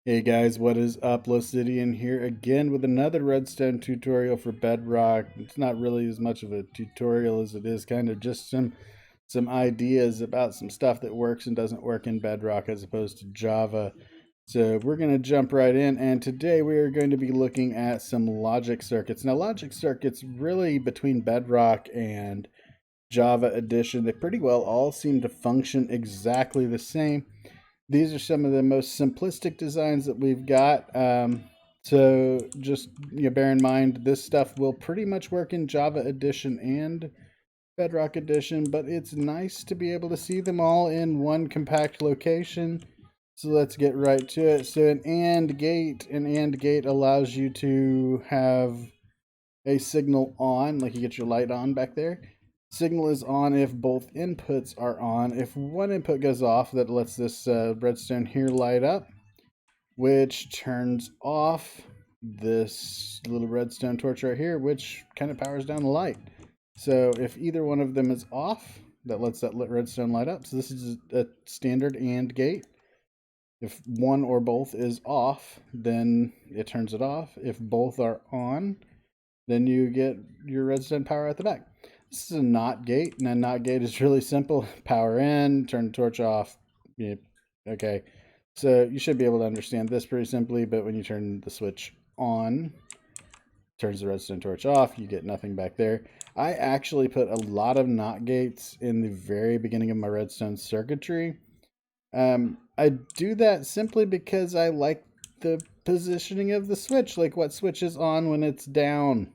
Hey guys, what is up? Locidian here again with another redstone tutorial for Bedrock. It's not really as much of a tutorial as it is kind of just some ideas about some stuff that works and doesn't work in Bedrock as opposed to Java. So we're going to jump right in, and today we are going to be looking at some logic circuits. Now logic circuits really between Bedrock and Java Edition, they pretty well all seem to function exactly the same. These are some of the most simplistic designs that we've got. So just bear in mind, this stuff will pretty much work in Java Edition and Bedrock Edition, but it's nice to be able to see them all in one compact location. So let's get right to it. So an AND gate allows you to have a signal on, like you get your light on back there. Signal is on if both inputs are on. If one input goes off, that lets this redstone here light up, which turns off this little redstone torch right here, which kind of powers down the light. So if either one of them is off, that lets that redstone light up. So this is a standard AND gate. If one or both is off, then it turns it off. If both are on, then you get your redstone power at the back. This is a NOT gate, and a NOT gate is really simple. Power in, turn the torch off. Yeah, okay, so you should be able to understand this pretty simply, but when you turn the switch on, turns the redstone torch off, you get nothing back there. I actually put a lot of NOT gates in the very beginning of my redstone circuitry. I do that simply because I like the positioning of the switch, like what switch is on when it's down.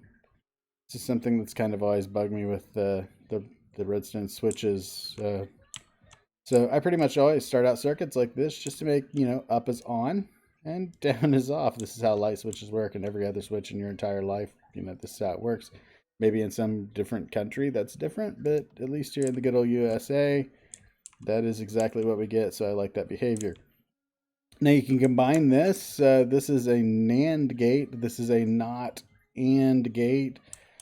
This is something that's kind of always bugged me with the redstone switches. So I pretty much always start out circuits like this just to make, up is on and down is off. This is how light switches work, and every other switch in your entire life, this is how it works. Maybe in some different country that's different, but at least here in the good old USA, that is exactly what we get, so I like that behavior. Now you can combine this. This is a NAND gate. This is a NOT AND gate.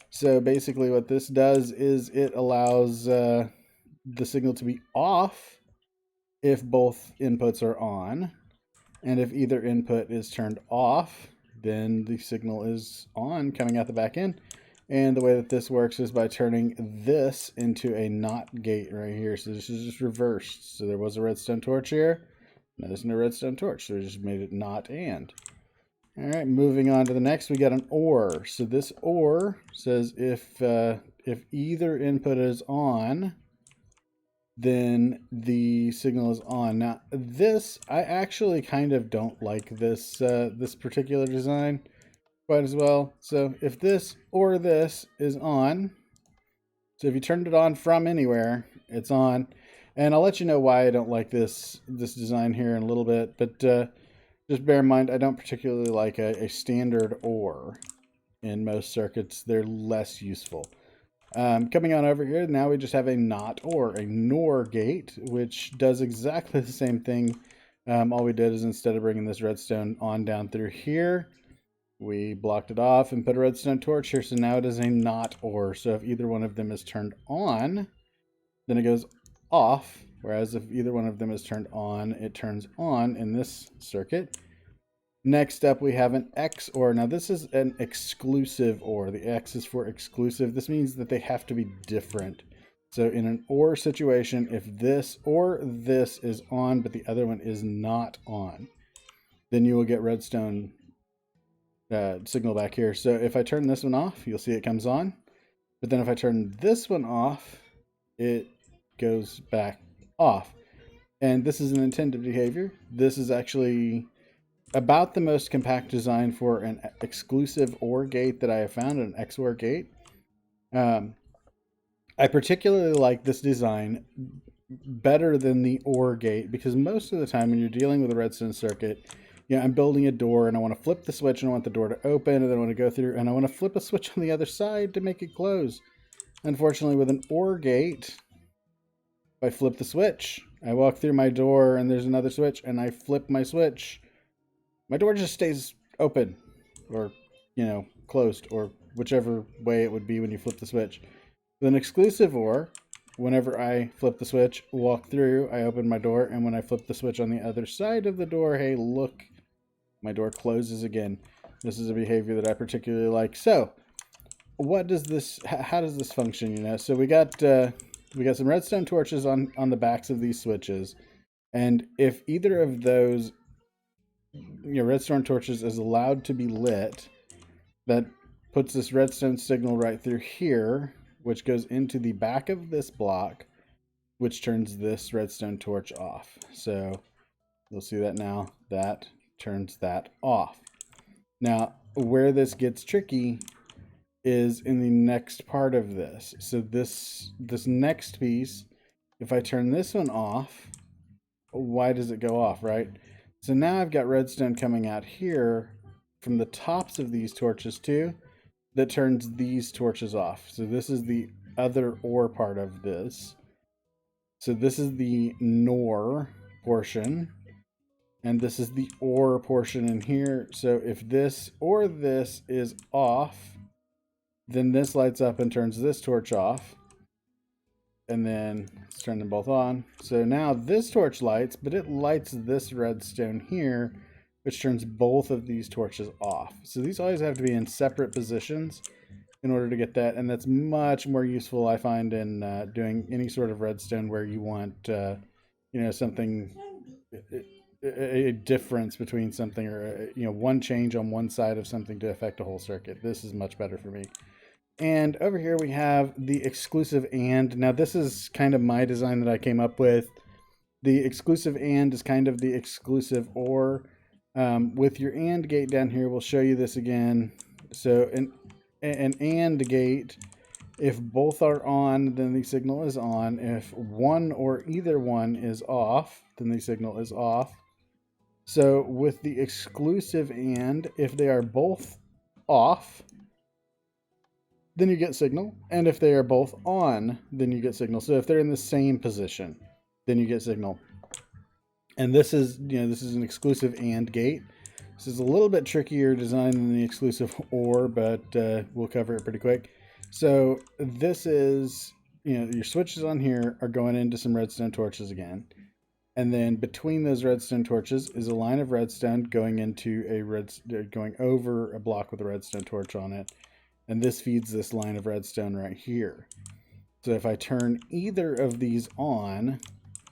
So basically what this does is it allows the signal to be off if both inputs are on. And if either input is turned off, then the signal is on coming out the back end. And the way that this works is by turning this into a NOT gate right here. So this is just reversed. So there was a redstone torch here. Now there's no redstone torch. So we just made it NOT AND. All right, moving on to the next, we got an OR. So this OR says if either input is on, then the signal is on. Now this, I actually kind of don't like this this particular design quite as well. So if this or this is on, so if you turned it on from anywhere, it's on. And I'll let you know why I don't like this design here in a little bit, but just bear in mind, I don't particularly like a standard OR in most circuits. They're less useful. Coming on over here, now we just have a NOT OR, a NOR gate, which does exactly the same thing. All we did is instead of bringing this redstone on down through here, we blocked it off and put a redstone torch here. So now it is a NOT OR. So if either one of them is turned on, then it goes off. Whereas if either one of them is turned on, it turns on in this circuit. Next up, we have an XOR. Now this is an exclusive OR. The X is for exclusive. This means that they have to be different. So in an OR situation, if this or this is on, but the other one is not on, then you will get redstone signal back here. So if I turn this one off, you'll see it comes on. But then if I turn this one off, it goes back off. And this is an intended behavior. This is actually about the most compact design for an exclusive OR gate that I have found, an XOR gate. I particularly like this design better than the OR gate because most of the time when you're dealing with a redstone circuit, I'm building a door and I want to flip the switch and I want the door to open and then I want to go through and I want to flip a switch on the other side to make it close. Unfortunately, with an OR gate, if I flip the switch, I walk through my door and there's another switch and I flip my switch, my door just stays open or, closed or whichever way it would be when you flip the switch. With an exclusive OR, whenever I flip the switch, walk through, I open my door, and when I flip the switch on the other side of the door, hey, look, My door closes again. This is a behavior that I particularly like. So, what does this? How does this function? You know, so we got some redstone torches on the backs of these switches, and if either of those, redstone torches is allowed to be lit, that puts this redstone signal right through here, which goes into the back of this block, which turns this redstone torch off. So you'll see that now. That turns that off. Now, where this gets tricky is in the next part of this. So this next piece, if I turn this one off, why does it go off, right? So now I've got redstone coming out here from the tops of these torches too, that turns these torches off. So this is the other OR part of this. So this is the NOR portion, and this is the OR portion in here. So if this or this is off, then this lights up and turns this torch off. And then let's turn them both on. So now this torch lights, but it lights this redstone here, which turns both of these torches off. So these always have to be in separate positions in order to get that. And that's much more useful, I find, in doing any sort of redstone where you want, something, a difference between something, or, one change on one side of something to affect a whole circuit. This is much better for me. And over here we have the exclusive AND. Now this is kind of my design that I came up with. The exclusive AND is kind of the exclusive OR. With your AND gate down here, we'll show you this again. So an AND gate, if both are on, then the signal is on. If one or either one is off, then the signal is off. So with the exclusive AND, if they are both off, then you get signal. And if they are both on, then you get signal. So if they're in the same position, then you get signal. And this is an exclusive AND gate. This is a little bit trickier design than the exclusive OR, but we'll cover it pretty quick. So this is, your switches on here are going into some redstone torches again. And then between those redstone torches is a line of redstone going into going over a block with a redstone torch on it. And this feeds this line of redstone right here. So if I turn either of these on,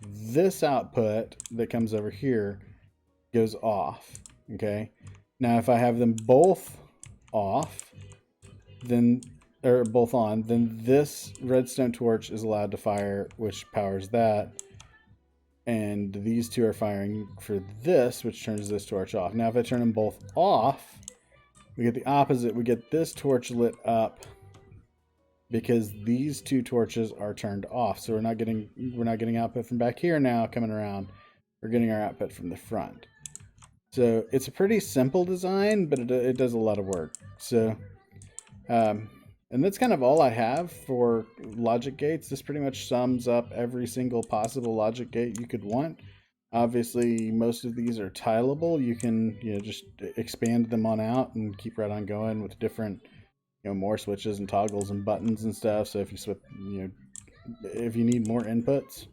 this output that comes over here goes off. Okay. Now if I have them both off, or both on, then this redstone torch is allowed to fire, which powers that. And these two are firing for this, which turns this torch off. Now if I turn them both off, we get the opposite. We get this torch lit up because these two torches are turned off. So we're not getting output from back here now coming around. We're getting our output from the front. So it's a pretty simple design, but it does a lot of work. So, and that's kind of all I have for logic gates. This pretty much sums up every single possible logic gate you could want. Obviously, most of these are tileable. You can, just expand them on out and keep right on going with different, more switches and toggles and buttons and stuff. So if you switch, if you need more inputs,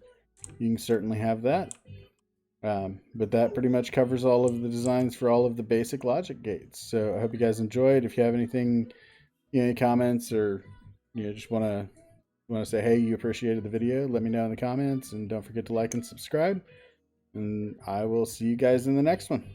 you can certainly have that. But that pretty much covers all of the designs for all of the basic logic gates. So I hope you guys enjoyed. If you have anything, any comments, or just want to say, hey, you appreciated the video, let me know in the comments, and don't forget to like and subscribe. And I will see you guys in the next one.